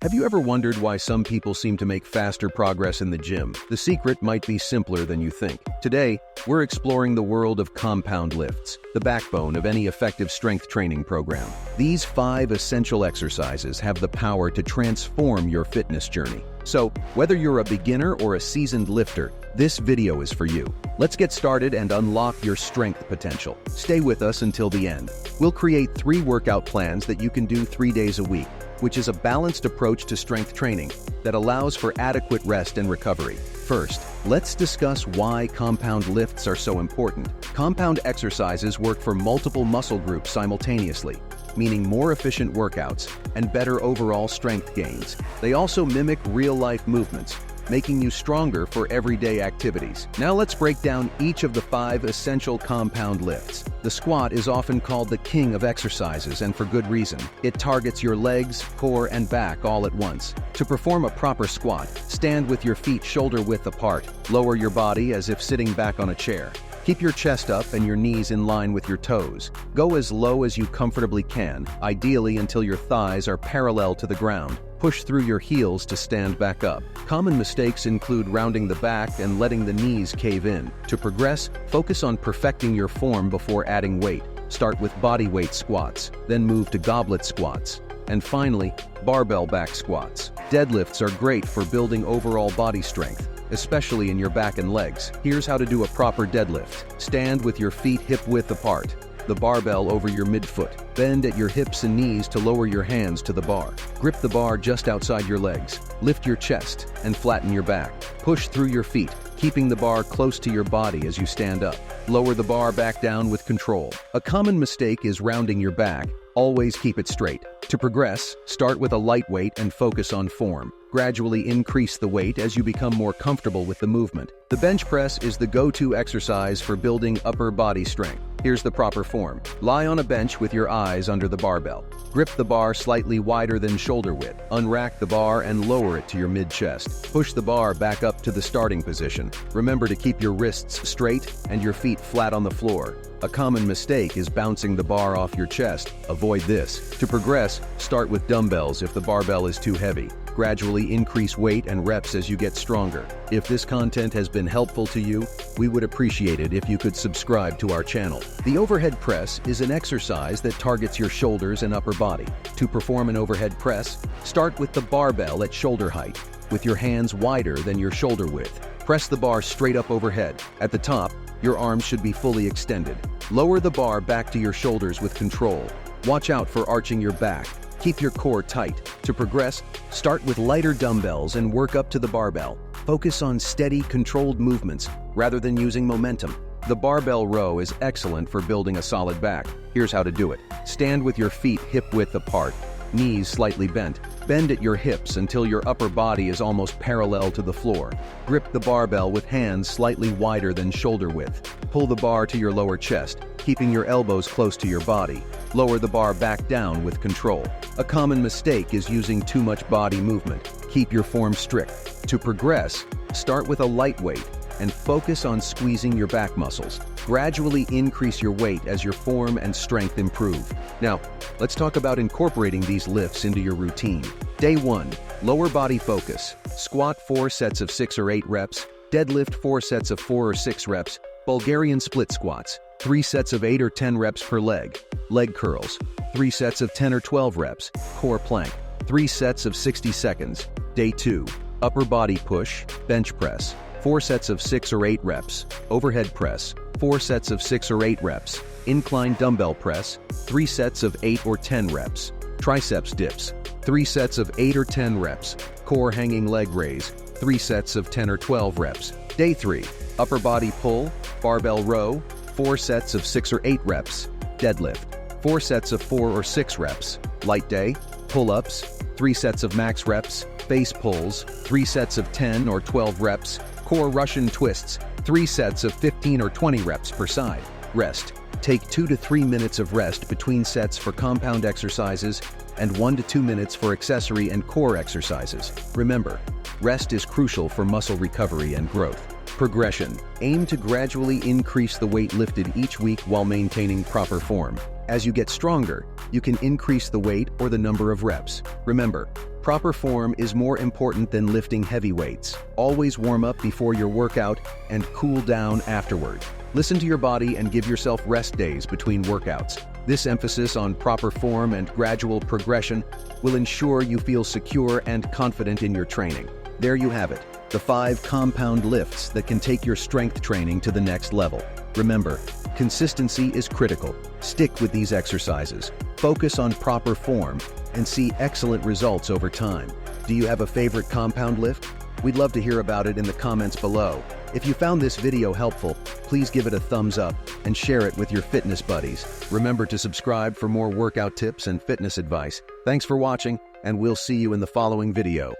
Have you ever wondered why some people seem to make faster progress in the gym? The secret might be simpler than you think. Today, we're exploring the world of compound lifts, the backbone of any effective strength training program. These 5 essential exercises have the power to transform your fitness journey. So, whether you're a beginner or a seasoned lifter, this video is for you. Let's get started and unlock your strength potential. Stay with us until the end. We'll create 3 workout plans that you can do 3 days a week, which is a balanced approach to strength training that allows for adequate rest and recovery. First, let's discuss why compound lifts are so important. Compound exercises work for multiple muscle groups simultaneously, meaning more efficient workouts and better overall strength gains. They also mimic real-life movements, making you stronger for everyday activities. Now let's break down each of the 5 essential compound lifts. The squat is often called the king of exercises, and for good reason. It targets your legs, core, and back all at once. To perform a proper squat, stand with your feet shoulder-width apart. Lower your body as if sitting back on a chair. Keep your chest up and your knees in line with your toes. Go as low as you comfortably can, ideally until your thighs are parallel to the ground. Push through your heels to stand back up. Common mistakes include rounding the back and letting the knees cave in. To progress, focus on perfecting your form before adding weight. Start with body weight squats, then move to goblet squats, and finally, barbell back squats. Deadlifts are great for building overall body strength, especially in your back and legs. Here's how to do a proper deadlift. Stand with your feet hip-width apart, the barbell over your midfoot. Bend at your hips and knees to lower your hands to the bar. Grip the bar just outside your legs. Lift your chest and flatten your back. Push through your feet, keeping the bar close to your body as you stand up. Lower the bar back down with control. A common mistake is rounding your back. Always keep it straight. To progress, start with a light weight and focus on form. Gradually increase the weight as you become more comfortable with the movement. The bench press is the go-to exercise for building upper body strength. Here's the proper form. Lie on a bench with your eyes under the barbell. Grip the bar slightly wider than shoulder width. Unrack the bar and lower it to your mid-chest. Push the bar back up to the starting position. Remember to keep your wrists straight and your feet flat on the floor. A common mistake is bouncing the bar off your chest. Avoid this. To progress, start with dumbbells if the barbell is too heavy. Gradually increase weight and reps as you get stronger. If this content has been helpful to you, we would appreciate it if you could subscribe to our channel. The overhead press is an exercise that targets your shoulders and upper body. To perform an overhead press, start with the barbell at shoulder height, with your hands wider than your shoulder width. Press the bar straight up overhead. At the top, your arms should be fully extended. Lower the bar back to your shoulders with control. Watch out for arching your back. Keep your core tight. To progress, start with lighter dumbbells and work up to the barbell. Focus on steady, controlled movements rather than using momentum. The barbell row is excellent for building a solid back. Here's how to do it. Stand with your feet hip-width apart, knees slightly bent. Bend at your hips until your upper body is almost parallel to the floor. Grip the barbell with hands slightly wider than shoulder width. Pull the bar to your lower chest, keeping your elbows close to your body. Lower the bar back down with control. A common mistake is using too much body movement. Keep your form strict. To progress, start with a light weight and focus on squeezing your back muscles. Gradually increase your weight as your form and strength improve. Now, let's talk about incorporating these lifts into your routine. Day 1, lower body focus. Squat 4 sets of 6 or 8 reps. Deadlift 4 sets of 4 or 6 reps. Bulgarian split squats, 3 sets of 8 or 10 reps per leg. Leg curls, 3 sets of 10 or 12 reps. Core plank, 3 sets of 60 seconds. Day 2, upper body push, bench press, 4 sets of 6 or 8 reps. Overhead press, 4 sets of 6 or 8 reps. Incline dumbbell press, 3 sets of 8 or 10 reps. Triceps dips, 3 sets of 8 or 10 reps. Core hanging leg raise, 3 sets of 10 or 12 reps. Day 3, upper body pull, barbell row, 4 sets of 6 or 8 reps. Deadlift, 4 sets of 4 or 6 reps. Light day, pull-ups, 3 sets of max reps. Base pulls, 3 sets of 10 or 12 reps. Core Russian twists, 3 sets of 15 or 20 reps per side. Rest. Take 2 to 3 minutes of rest between sets for compound exercises and 1 to 2 minutes for accessory and core exercises. Remember, rest is crucial for muscle recovery and growth. Progression. Aim to gradually increase the weight lifted each week while maintaining proper form. As you get stronger, you can increase the weight or the number of reps. Remember, Proper form is more important than lifting heavy weights. Always warm up before your workout and cool down afterward. Listen to your body and give yourself rest days between workouts. This emphasis on proper form and gradual progression will ensure you feel secure and confident in your training. There you have it, the 5 compound lifts that can take your strength training to the next level. Remember, consistency is critical. Stick with these exercises, focus on proper form, and see excellent results over time. Do you have a favorite compound lift? We'd love to hear about it in the comments below. If you found this video helpful, please give it a thumbs up and share it with your fitness buddies. Remember to subscribe for more workout tips and fitness advice. Thanks for watching, and we'll see you in the following video.